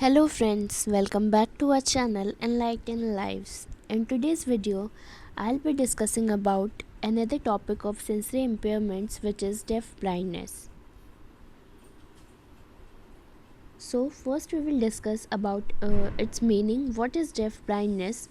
Hello friends, welcome back to our channel Enlighten Lives. In today's video, I'll be discussing about another topic of sensory impairments, which is deaf blindness. So first we will discuss about its meaning. What is deaf blindness?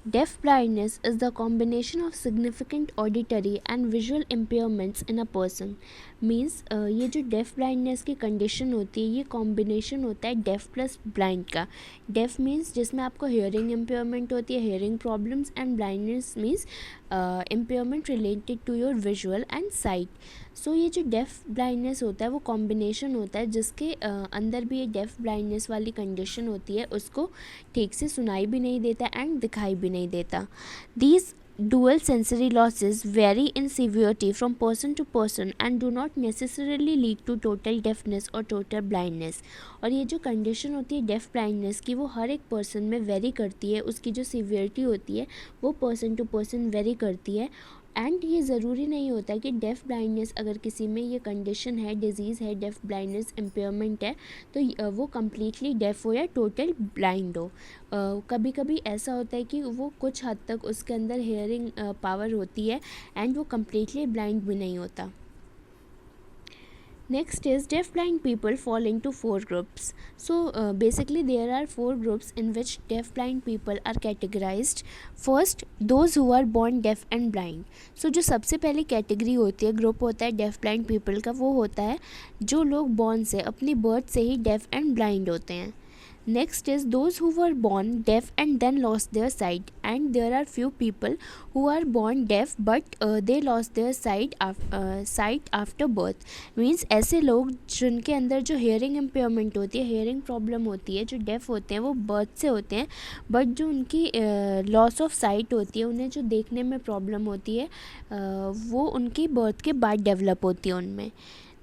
Deaf blindness is the combination of significant auditory and visual impairments in a person. Means ये जो def blindness की condition होती है, ये combination होता है deaf plus blind का. Deaf means जिसमें आपको हेयरिंग इम्पेयरमेंट होती है, hearing problems, and blindness means impairment related to your visual and sight. So ये जो डेफ ब्लाइंडनेस होता है वो कॉम्बिनेशन होता है जिसके अंदर भी ये डेफ ब्लाइंडनेस वाली कंडीशन होती है, उसको ठीक से सुनाई भी नहीं देता एंड दिखाई भी नहीं देता. These dual sensory losses vary in severity from person to person and do not necessarily lead to total deafness or total blindness. और ये जो कंडीशन होती है डेफ ब्लाइंडनेस की, वो हर एक पर्सन में वेरी करती है. उसकी जो सीवियरिटी होती है वो पर्सन टू पर्सन वेरी करती है. एंड ये ज़रूरी नहीं होता कि डेफ़ ब्लाइंडनेस अगर किसी में ये कंडीशन है, डिजीज़ है, डेफ़ ब्लाइंडनेस इम्पेयरमेंट है, तो वो कम्प्लीटली डेफ़ हो या टोटल ब्लाइंड हो. कभी कभी ऐसा होता है कि वो कुछ हद तक उसके अंदर हेयरिंग पावर होती है एंड वो कम्प्लीटली ब्लाइंड भी नहीं होता. Next is deaf-blind people fall into four groups. So basically there are four groups in which deaf-blind people are categorized. First, those who are born deaf and blind. So जो सबसे पहली category होती है, group होता है def blind people का, वो होता है जो लोग बॉर्न से, अपनी बर्थ से ही डेफ एंड ब्लाइंड होते हैं. Next is those who were born deaf and then lost their sight, and there are few people who are born deaf but they lost their sight after birth. Means ऐसे लोग जिनके अंदर जो hearing impairment होती है, hearing problem होती है, जो डेफ होते हैं वो बर्थ से होते हैं, बट जो उनकी लॉस ऑफ साइट होती है, उन्हें जो देखने में प्रॉब्लम होती है वो उनकी बर्थ के बाद डेवलप होती है उनमें.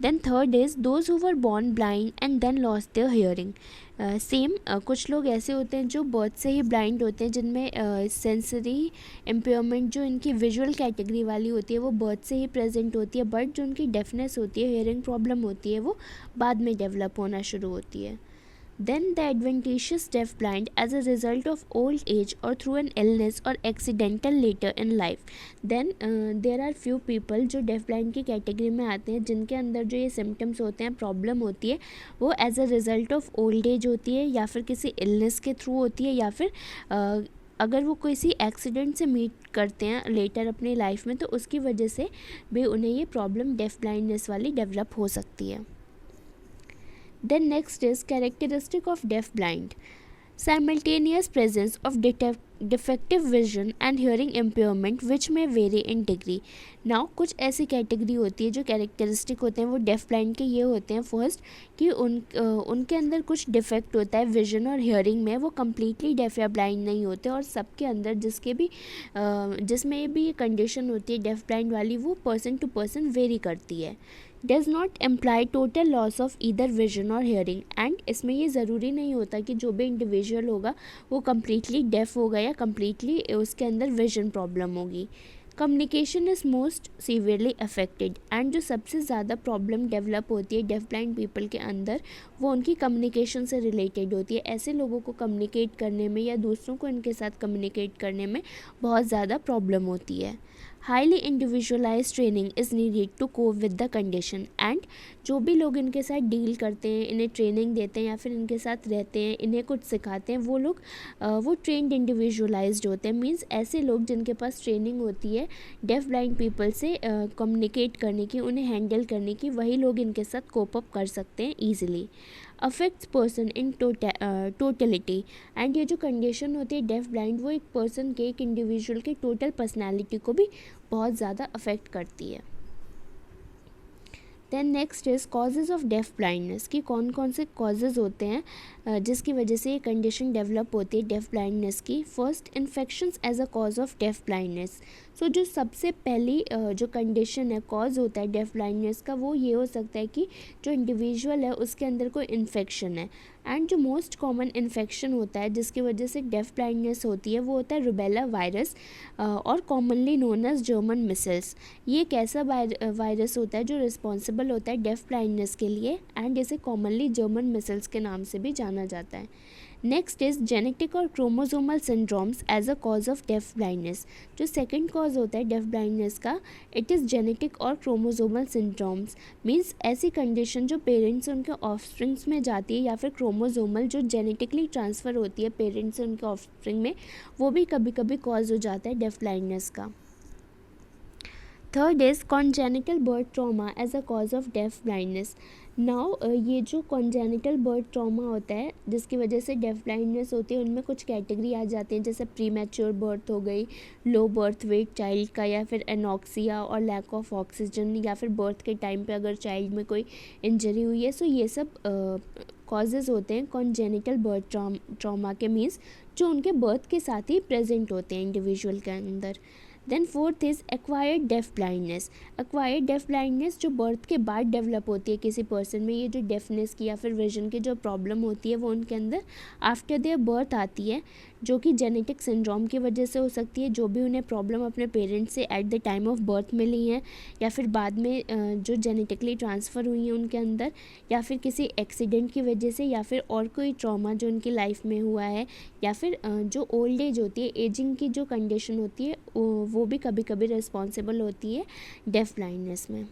Then third is those who were born blind and then lost their hearing. Same कुछ लोग ऐसे होते हैं जो बर्थ से ही ब्लाइंड होते हैं, जिनमें सेंसरी इम्पेयरमेंट जो इनकी विजुअल कैटेगरी वाली होती है वो बर्थ से ही प्रेजेंट होती है, बट जो उनकी डेफनेस होती है, हेयरिंग प्रॉब्लम होती है, वो बाद में डेवलप होना शुरू होती है. Then the adventitious deafblind as a result of old age or through an illness or accidental later in life. Then there are few people जो deafblind की कैटेगरी में आते हैं, जिनके अंदर जो ये सिम्टम्स होते हैं, प्रॉब्लम होती है, वो as a result of old age होती है, या फिर किसी इलनेस के थ्रू होती है, या फिर अगर वो किसी एक्सीडेंट से मीट करते हैं लेटर अपनी लाइफ में, तो उसकी वजह से भी उन्हें ये प्रॉब्लम डेफ ब्लाइंडनेस वाली डेवलप हो सकती है. Then next is characteristic of deaf-blind. Simultaneous presence of defective vision and hearing impairment which may vary in degree. Now कुछ ऐसी कैटेगरी होती है जो कैरेक्टरिस्टिक होते हैं वो डेफ ब्लाइंड के ये होते हैं. फर्स्ट कि उनके अंदर कुछ डिफेक्ट होता है विजन और हियरिंग में, वो कम्प्लीटली डेफ या ब्लाइंड नहीं होते, और सबके अंदर जिसमें भी ये कंडीशन होती है डेफ ब्लाइंड वाली, वो पर्सन टू पर्सन वेरी करती है. Does not employee total loss of either vision और हेयरिंग. एंड इसमें ये ज़रूरी नहीं होता कि जो भी इंडिविजुअल होगा वो कम्प्लीटली डेफ होगा या कम्प्लीटली उसके अंदर विजन प्रॉब्लम होगी. Communication is most severely affected. And जो सबसे ज़्यादा प्रॉब्लम डेवलप होती है डेफ ब्लाइंड पीपल के अंदर, वो उनकी कम्युनिकेशन से रिलेटेड होती है. ऐसे लोगों को कम्युनिकेट करने में या दूसरों को इनके साथ कम्युनिकेट करने में बहुत ज़्यादा प्रॉब्लम होती है. Highly individualize training is needed to cope with the condition. And जो भी लोग इनके साथ डील करते हैं, इन्हें ट्रेनिंग देते हैं या फिर इनके साथ रहते हैं, इन्हें कुछ सिखाते हैं, वो लोग वो ट्रेंड इंडिविजुअलाइज्ड होते हैं. मीन्स ऐसे लोग जिनके पास ट्रेनिंग होती है डेफ ब्लाइंड पीपल से कम्युनिकेट करने की, उन्हें हैंडल करने की, वही लोग इनके साथ कोप अप कर सकते हैं easily. Affects person in totality. And ये जो कंडीशन होती है डेफ ब्लाइंड, वो एक पर्सन के, एक इंडिविजुअल के टोटल पर्सनैलिटी को भी बहुत ज़्यादा अफेक्ट करती है. Then next is causes of deaf blindness, कि कौन कौन से कॉजेज़ होते हैं जिसकी वजह से ये कंडीशन डेवलप होती है डेफ ब्लाइंडनेस की. First, infections as a cause of deaf blindness. So जो सबसे पहली जो कंडीशन है, कॉज होता है डेफ ब्लाइंडनेस का, वो ये हो सकता है कि जो इंडिविजुअल है उसके अंदर कोई इन्फेक्शन है. एंड जो मोस्ट कॉमन इन्फेक्शन होता है जिसकी वजह से डेफ ब्लाइंडनेस होती है वो होता है रुबेला वायरस और commonly known as German measles. ये एक ऐसा वायरस होता है जो रिस्पॉन्सिबल होता है डेफ ब्लाइंडनेस के लिए एंड इसे कॉमनली जर्मन मिसल्स के नाम से भी जाना जाता है। नेक्स्ट इज जेनेटिक और chromosomal syndromes as a cause of deaf blindness. जो सेकंड कॉज होता है डेफ ब्लाइंडनेस का, इट इज़ जेनेटिक और क्रोमोसोमल सिंड्रोम्स, मीन्स ऐसी कंडीशन जो पेरेंट्स से उनके ऑफस्प्रिंग्स में जाती है या फिर क्रोमोसोमल जो जेनेटिकली ट्रांसफ़र होती है पेरेंट्स से उनके ऑफस्प्रिंग में, वो भी कभी कभी कॉज हो जाता है डेफ ब्लाइंडनेस का। Third is congenital birth trauma as a cause of deaf blindness. Now ये जो कॉन्जेनिटल बर्थ ट्रॉमा होता है जिसकी वजह से डेफ ब्लाइंडनेस होती है, उनमें कुछ कैटेगरी आ जाती हैं, जैसे प्री मैच्योर बर्थ हो गई, लो बर्थ वेट चाइल्ड का, या फिर एनॉक्सिया और लैक ऑफ ऑक्सीजन, या फिर बर्थ के टाइम पे अगर चाइल्ड में कोई इंजरी हुई है। सो ये सब कॉजेज़ होते हैं कॉन्जेनिटल बर्थ ट्रॉमा के, मीन्स जो उनके बर्थ के साथ ही प्रेजेंट होते हैं इंडिविजुअल के अंदर। Then fourth is acquired deaf blindness. Acquired deaf blindness जो बर्थ के बाद डेवलप होती है किसी पर्सन में, ये जो डेफनेस की या फिर विजन की जो प्रॉब्लम होती है वो उनके अंदर आफ्टर देयर बर्थ आती है, जो कि जेनेटिक सिंड्रोम की वजह से हो सकती है, जो भी उन्हें प्रॉब्लम अपने पेरेंट्स से at the time of birth मिली हैं या फिर बाद में जो जेनेटिकली ट्रांसफ़र हुई हैं उनके अंदर, या फिर किसी एक्सीडेंट की वजह से, या फिर और कोई ट्रॉमा जो उनकी लाइफ में हुआ है, या फिर जो ओल्ड एज होती है, एजिंग की जो कंडीशन होती है वो भी कभी कभी रिस्पॉन्सिबल होती है डेफ ब्लाइंडनेस में।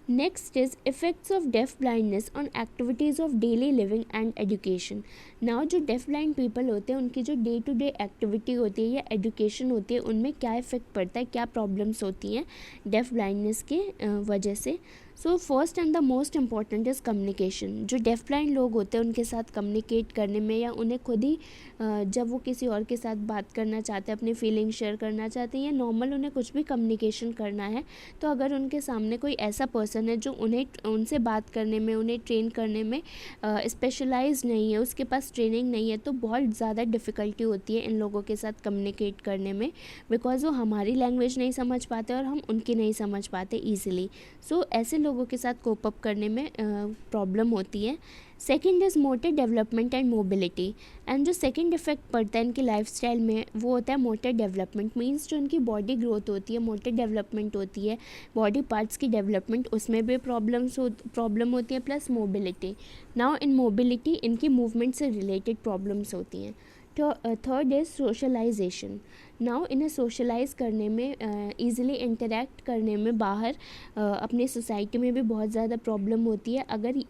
Next is effects of deaf blindness on activities of daily living and education. Now जो डेफ ब्लाइंड पीपल होते हैं उनकी जो डे टू डे एक्टिविटी होती है या एजुकेशन होती है उनमें क्या इफ़ेक्ट पड़ता है, क्या प्रॉब्लम्स होती हैं डेफ ब्लाइंडनेस के वजह से। So first and the most important is communication. जो डेफ ब्लाइंड लोग होते हैं उनके साथ कम्युनिकेट करने में, या उन्हें खुद ही जब वो किसी और के साथ बात करना चाहते हैं, अपनी फीलिंग शेयर करना चाहते हैं, या नॉर्मल उन्हें कुछ भी कम्युनिकेशन करना है, तो अगर उनके सामने कोई ऐसा पर्सन है जो उनसे बात करने में, उन्हें ट्रेन करने में स्पेशलाइज नहीं है, उसके पास ट्रेनिंग नहीं है, तो बहुत ज़्यादा डिफ़िकल्टी होती है इन लोगों के साथ कम्युनिकेट करने में, बिकॉज़ वो हमारी लैंग्वेज नहीं समझ पाते और हम उनकी नहीं समझ पाते ईजिली। सो ऐसे लोगों के साथ कोप अप करने में प्रॉब्लम होती है। Second is motor development and mobility. And जो सेकेंड इफेक्ट पड़ता है इनकी लाइफस्टाइल में वो होता है मोटर डेवलपमेंट, मीन्स जो इनकी बॉडी ग्रोथ होती है, मोटर डेवलपमेंट होती है, बॉडी पार्ट्स की डेवलपमेंट, उसमें भी प्रॉब्लम होती है, plus mobility. Now in mobility इनकी मूवमेंट से रिलेटेड प्रॉब्लम्स होती हैं। Third is socialization. नाउ इन्हें सोशलाइज करने में, ईज़िली इंटरेक्ट करने में बाहर अपनी सोसाइटी में भी बहुत ज़्यादा प्रॉब्लम होती है अगर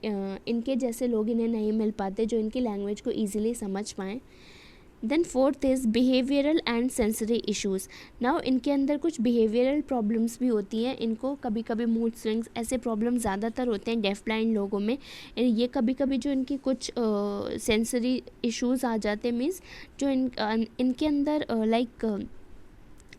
इनके जैसे लोग इन्हें नहीं मिल पाते जो इनकी लैंग्वेज को ईज़िली समझ पाएँ। Then fourth is behavioural and sensory issues. Now इनके अंदर कुछ बिहेवियरल प्रॉब्लम्स भी होती हैं, इनको कभी कभी मूड स्विंग्स, ऐसे प्रॉब्लम ज़्यादातर होते हैं डेफ ब्लाइंड लोगों में। ये कभी कभी जो इनकी कुछ सेंसरी इश्यूज़ आ जाते हैं, मीन्स जो इनके अंदर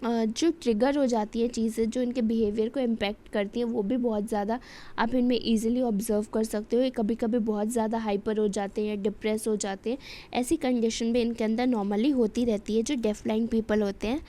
जो ट्रिगर हो जाती है चीज़ें जो इनके बिहेवियर को इम्पैक्ट करती हैं, वो भी बहुत ज़्यादा आप इनमें ईजिली ऑब्जर्व कर सकते हो। ये कभी कभी बहुत ज़्यादा हाइपर हो जाते हैं या डिप्रेस हो जाते हैं, ऐसी कंडीशन भी इनके अंदर नॉर्मली होती रहती है जो डेफ ब्लाइंड पीपल होते हैं।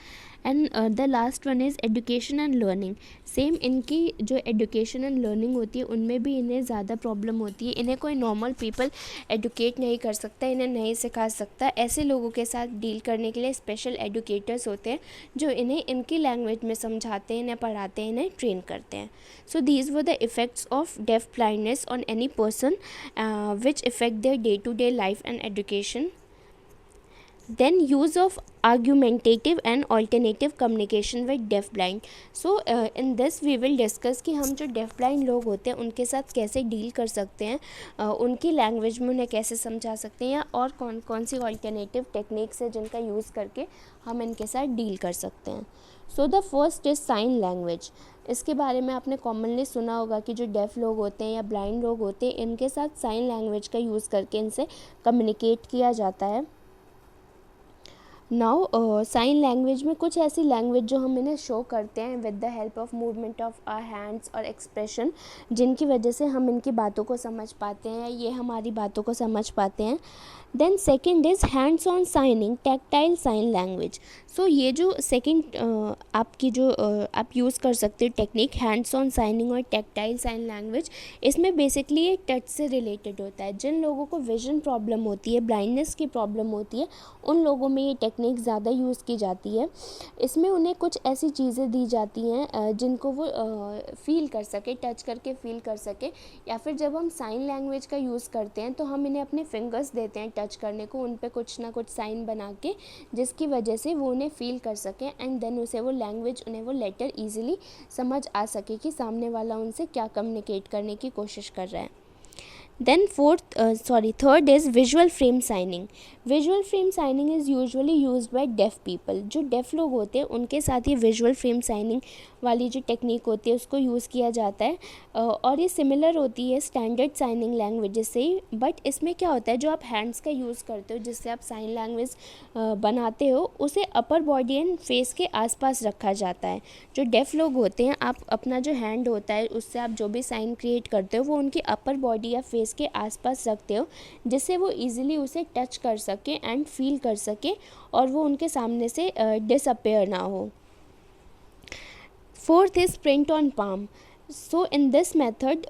And the last one is education and learning. Same इनकी जो एजुकेशन एंड लर्निंग होती है उनमें भी इन्हें ज़्यादा प्रॉब्लम होती है, इन्हें कोई नॉर्मल पीपल एडुकेट नहीं कर सकता, इन्हें नहीं सिखा सकता। ऐसे लोगों के साथ डील करने के लिए स्पेशल एडुकेटर्स होते हैं जो इन्हें इनकी लैंग्वेज में समझाते हैं, इन्हें पढ़ाते हैं, इन्हें ट्रेन करते हैं। So these were the effects of deaf blindness on any person which effect their day to day life and education. Then use of argumentative and alternative communication with deaf blind. So in this we will discuss कि हम जो deaf blind लोग होते हैं उनके साथ कैसे deal कर सकते हैं, उनकी लैंग्वेज में उन्हें कैसे समझा सकते हैं, या और कौन कौन सी ऑल्टरनेटिव टेक्निक्स है जिनका यूज़ करके हम इनके साथ डील कर सकते हैं। So the first is sine language. इसके बारे में आपने कॉमनली सुना होगा कि जो डेफ लोग होते हैं या ब्लाइंड लोग होते हैं इनके साथ साइन लैंग्वेज का यूज़ करके इनसे कम्युनिकेट किया जाता है। नाउ साइन लैंग्वेज में कुछ ऐसी लैंग्वेज जो हम इन्हें शो करते हैं with the help of movement of our hands और एक्सप्रेशन, जिनकी वजह से हम इनकी बातों को समझ पाते हैं, ये हमारी बातों को समझ पाते हैं. Then second is hands on signing tactile sign language. So ये जो सेकेंड आपकी जो आप यूज़ कर सकते हो टेक्निक हैंड्स ऑन साइनिंग और टैक्टाइल साइन लैंग्वेज, इसमें बेसिकली ये टच से रिलेटेड होता है. जिन लोगों को विजन प्रॉब्लम होती है, ब्लाइंडनेस की प्रॉब्लम होती है, उन लोगों में ये टेक्निक ज़्यादा यूज़ की जाती है. इसमें उन्हें कुछ ऐसी चीज़ें दी जाती हैं जिनको वो फील कर सके, टच करके फील कर सके, या फिर जब हम साइन लैंग्वेज का यूज़ करते हैं तो हम इन्हें अपने फिंगर्स देते हैं टच करने को, उन पे कुछ ना कुछ साइन बना के, जिसकी वजह से वो उन्हें फील कर सकें एंड देन उसे वो लैंग्वेज, उन्हें वो लेटर ईजिली समझ आ सके कि सामने वाला उनसे क्या कम्युनिकेट करने की कोशिश कर रहा है. Then third is visual frame signing. Visual frame signing is usually used by deaf people. जो deaf लोग होते हैं उनके साथ ये visual frame signing वाली जो टेक्निक होती है उसको यूज़ किया जाता है, और ये सिमिलर होती है स्टैंडर्ड साइनिंग लैंग्वेजेस से ही. बट इसमें क्या होता है, जो आप हैंड्स का यूज़ करते हो जिससे आप साइन लैंग्वेज बनाते हो, उसे अपर बॉडी एंड फेस के आसपास रखा जाता है. जो डेफ लोग होते हैं, आप अपना जो हैंड होता है उससे आप जो भी साइन क्रिएट करते हो वो उनकी अपर बॉडी या फेस के आसपास रखते हो, जिससे वो इजीली उसे टच कर सके एंड फील कर सके और वो उनके सामने से डिसअपेयर ना हो. Fourth is print on palm. So in this method,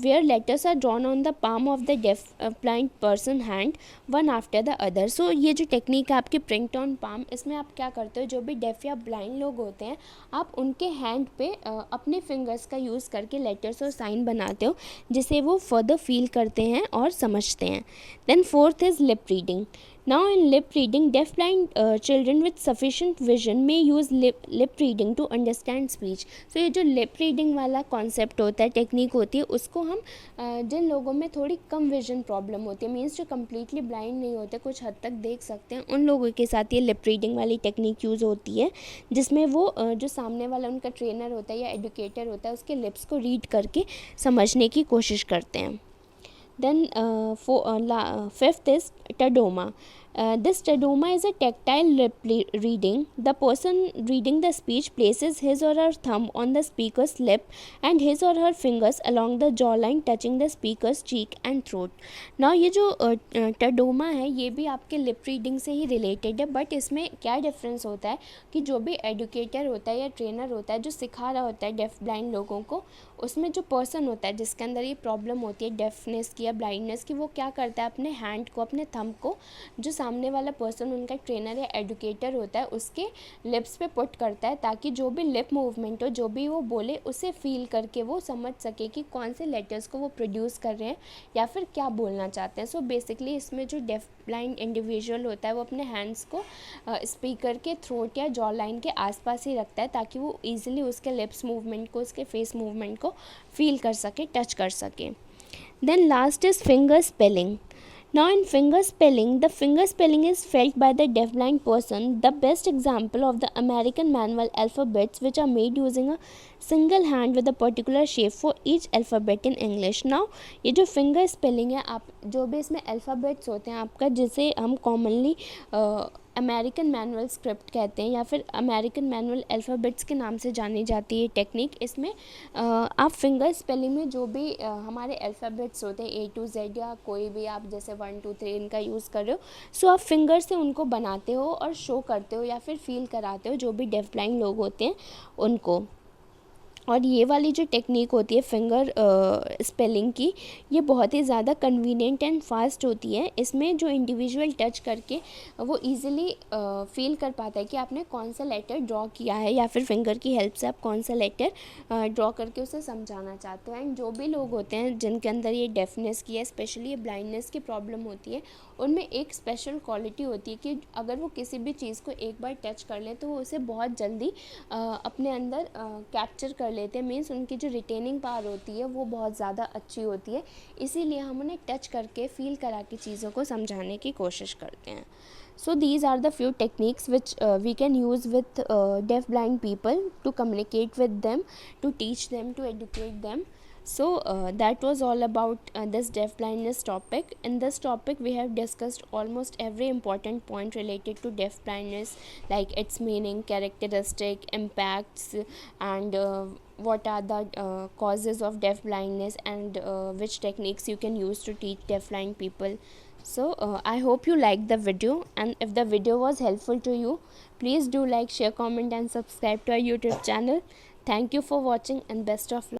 where letters are drawn on the palm of the deaf blind person hand one after the other. So ये जो टेक्निक है आपकी print on palm, इसमें आप क्या करते हो, जो भी डेफ या ब्लाइंड लोग होते हैं आप उनके हैंड पे अपने फिंगर्स का यूज़ करके लेटर्स और साइन बनाते हो, जिसे वो फर्दर फील करते हैं और समझते हैं. Then fourth is lip reading. Now in lip reading, deaf-blind children with sufficient vision may use lip reading to understand speech. So ये जो lip reading वाला concept होता है, टेक्निक होती है, उसको हम जिन लोगों में थोड़ी कम विजन प्रॉब्लम होती है, मीन्स जो कम्प्लीटली ब्लाइंड नहीं होते, कुछ हद तक देख सकते हैं, उन लोगों के साथ ये लिप रीडिंग वाली टेक्निक यूज़ होती है, जिसमें वो जो सामने वाला उनका ट्रेनर होता है या एडुकेटर होता है उसके लिप्स को रीड करके समझने की कोशिश करते हैं. Then fifth is tadoma. This tadoma is a tactile lip reading. The person reading the speech places his or her thumb on the speaker's lip and his or her fingers along the jawline touching the speaker's cheek and throat. Now ये जो tadoma है ये भी आपके lip reading से ही related है, but इसमें क्या डिफरेंस होता है कि जो भी एडुकेटर होता है या ट्रेनर होता है जो सिखा रहा होता है डेफ ब्लाइंड लोगों को, उसमें जो पर्सन होता है जिसके अंदर ये प्रॉब्लम होती है डेफनेस की या ब्लाइंडनेस की, वो क्या करता है, अपने हैंड को, अपने थंब को जो सामने वाला पर्सन उनका ट्रेनर या एडुकेटर होता है उसके लिप्स पे पुट करता है, ताकि जो भी लिप मूवमेंट हो, जो भी वो बोले, उसे फील करके वो समझ सके कि कौन से लेटर्स को वो प्रोड्यूस कर रहे हैं या फिर क्या बोलना चाहते हैं. सो बेसिकली इसमें जो डेफ ब्लाइंड इंडिविजुअल होता है वो अपने हैंड्स को स्पीकर के थ्रोट या जॉ लाइन के आसपास ही रखता है, ताकि वो ईजिली उसके लिप्स मूवमेंट को, उसके फेस मूवमेंट को फील कर सके, टच कर सके. Then last is finger spelling. Now in finger spelling, the finger spelling is felt by the deafblind person. The best example of the American manual alphabets, which are made using a single hand with a particular shape for each alphabet in English. Now ये जो finger spelling है, आप जो भी इसमें alphabets होते हैं आपका, जिसे हम commonly अमेरिकन मैनुअल स्क्रिप्ट कहते हैं या फिर अमेरिकन मैनुअल अल्फ़ाबेट्स के नाम से जानी जाती है टेक्निक. इसमें आप फिंगर स्पेलिंग में जो भी हमारे अल्फ़ाबेट्स होते हैं A to Z या कोई भी आप जैसे 1 2 3 इनका यूज़ कर रहे हो, सो आप फिंगर से उनको बनाते हो और शो करते हो या फिर फील कराते हो जो भी डेफ ब्लाइंड लोग होते हैं उनको. और ये वाली जो टेक्निक होती है फिंगर स्पेलिंग की, ये बहुत ही ज़्यादा कन्वीनियंट एंड फास्ट होती है. इसमें जो इंडिविजुअल टच करके वो इजीली फील कर पाता है कि आपने कौन सा लेटर ड्रॉ किया है, या फिर फिंगर की हेल्प से आप कौन सा लेटर ड्रॉ करके उसे समझाना चाहते हो. एंड जो भी लोग होते हैं जिनके अंदर ये डेफनेस की है, स्पेशली ये ब्लाइंडनेस की प्रॉब्लम होती है, उनमें एक स्पेशल क्वालिटी होती है कि अगर वो किसी भी चीज़ को एक बार टच कर लें तो वो उसे बहुत जल्दी अपने अंदर कैप्चर कर लेते हैं. मीन्स उनकी जो रिटेनिंग पावर होती है वो बहुत ज़्यादा अच्छी होती है, इसीलिए हम उन्हें टच करके फील करा के चीज़ों को समझाने की कोशिश करते हैं. So these are the few techniques which we can use with deaf blind people to communicate with them, to teach them, to educate them. So that was all about this deaf blindness topic. In this topic we have discussed almost every important point related to deaf blindness, like its meaning, characteristic, impacts, and what are the causes of deaf blindness, and which techniques you can use to teach deaf blind people. So I hope you liked the video, and if the video was helpful to you, please do like, share, comment and subscribe to our YouTube channel. Thank you for watching and best of luck.